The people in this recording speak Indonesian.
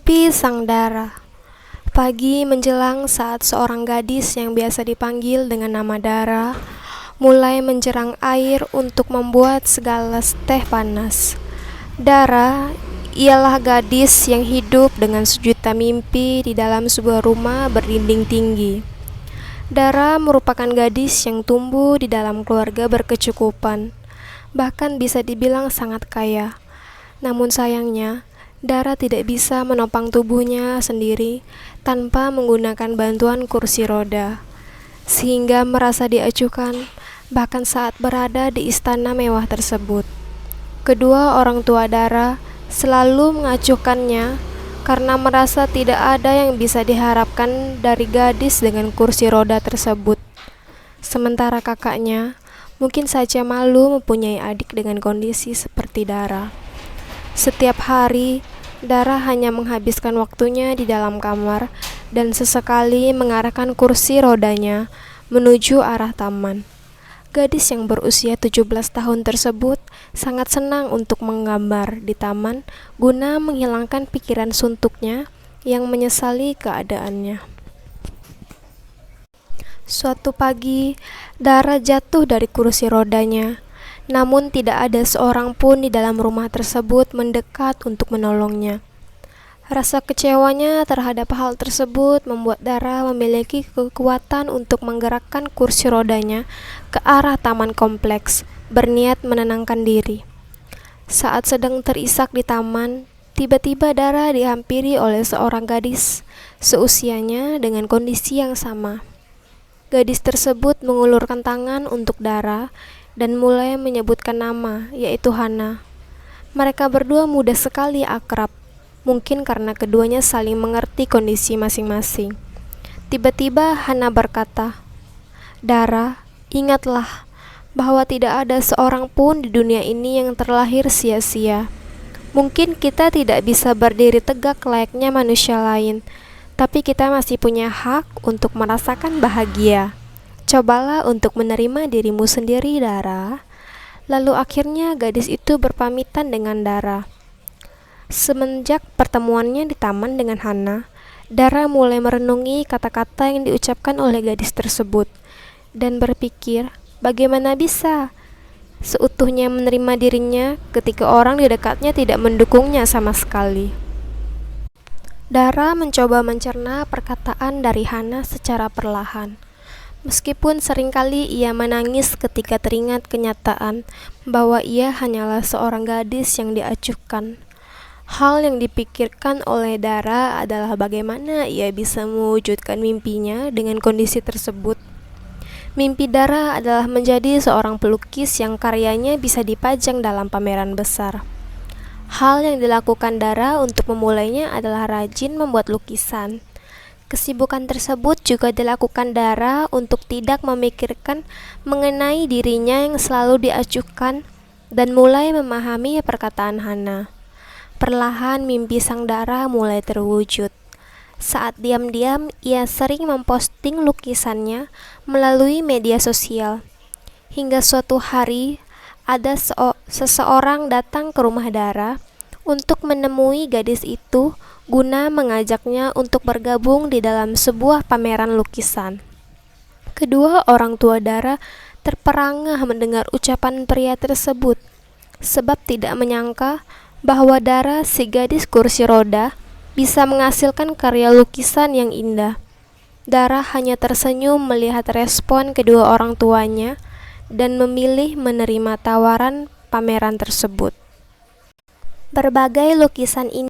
Mimpi Sang Dara. Pagi menjelang saat seorang gadis yang biasa dipanggil dengan nama Dara mulai menjerang air untuk membuat segelas teh panas. Dara ialah gadis yang hidup dengan sejuta mimpi di dalam sebuah rumah berdinding tinggi. Dara merupakan gadis yang tumbuh di dalam keluarga berkecukupan, bahkan bisa dibilang sangat kaya. Namun sayangnya, Dara tidak bisa menopang tubuhnya sendiri tanpa menggunakan bantuan kursi roda, sehingga merasa diacuhkan bahkan saat berada di istana mewah tersebut. Kedua orang tua Dara selalu mengacuhkannya karena merasa tidak ada yang bisa diharapkan dari gadis dengan kursi roda tersebut. Sementara kakaknya mungkin saja malu mempunyai adik dengan kondisi seperti Dara. Setiap hari, Dara hanya menghabiskan waktunya di dalam kamar dan sesekali mengarahkan kursi rodanya menuju arah taman. Gadis yang berusia 17 tahun tersebut sangat senang untuk menggambar di taman guna menghilangkan pikiran suntuknya yang menyesali keadaannya. Suatu pagi, Dara jatuh dari kursi rodanya. Namun tidak ada seorang pun di dalam rumah tersebut mendekat untuk menolongnya. Rasa kecewanya terhadap hal tersebut membuat Dara memiliki kekuatan untuk menggerakkan kursi rodanya ke arah taman kompleks, berniat menenangkan diri. Saat sedang terisak di taman, tiba-tiba Dara dihampiri oleh seorang gadis seusianya dengan kondisi yang sama. Gadis tersebut mengulurkan tangan untuk Dara dan mulai menyebutkan nama, yaitu Hana. Mereka berdua mudah sekali akrab, mungkin karena keduanya saling mengerti kondisi masing-masing. Tiba-tiba Hana berkata, "Dara, ingatlah bahwa tidak ada seorang pun di dunia ini yang terlahir sia-sia. Mungkin kita tidak bisa berdiri tegak layaknya manusia lain, tapi kita masih punya hak untuk merasakan bahagia. Cobalah untuk menerima dirimu sendiri, Dara." Lalu akhirnya gadis itu berpamitan dengan Dara. Semenjak pertemuannya di taman dengan Hana, Dara mulai merenungi kata-kata yang diucapkan oleh gadis tersebut dan berpikir bagaimana bisa seutuhnya menerima dirinya ketika orang di dekatnya tidak mendukungnya sama sekali. Dara mencoba mencerna perkataan dari Hana secara perlahan. Meskipun seringkali ia menangis ketika teringat kenyataan bahwa ia hanyalah seorang gadis yang diacuhkan. Hal yang dipikirkan oleh Dara adalah bagaimana ia bisa mewujudkan mimpinya dengan kondisi tersebut. Mimpi Dara adalah menjadi seorang pelukis yang karyanya bisa dipajang dalam pameran besar. Hal yang dilakukan Dara untuk memulainya adalah rajin membuat lukisan. Kesibukan tersebut juga dilakukan Dara untuk tidak memikirkan mengenai dirinya yang selalu diacuhkan dan mulai memahami perkataan Hana. Perlahan mimpi Sang Dara mulai terwujud. Saat diam-diam ia sering memposting lukisannya melalui media sosial. Hingga suatu hari ada seseorang datang ke rumah Dara untuk menemui gadis itu guna mengajaknya untuk bergabung di dalam sebuah pameran lukisan. Kedua orang tua Dara terperangah mendengar ucapan pria tersebut, sebab tidak menyangka bahwa Dara, si gadis kursi roda, bisa menghasilkan karya lukisan yang indah. Dara hanya tersenyum melihat respon kedua orang tuanya dan memilih menerima tawaran pameran tersebut. Berbagai lukisan ini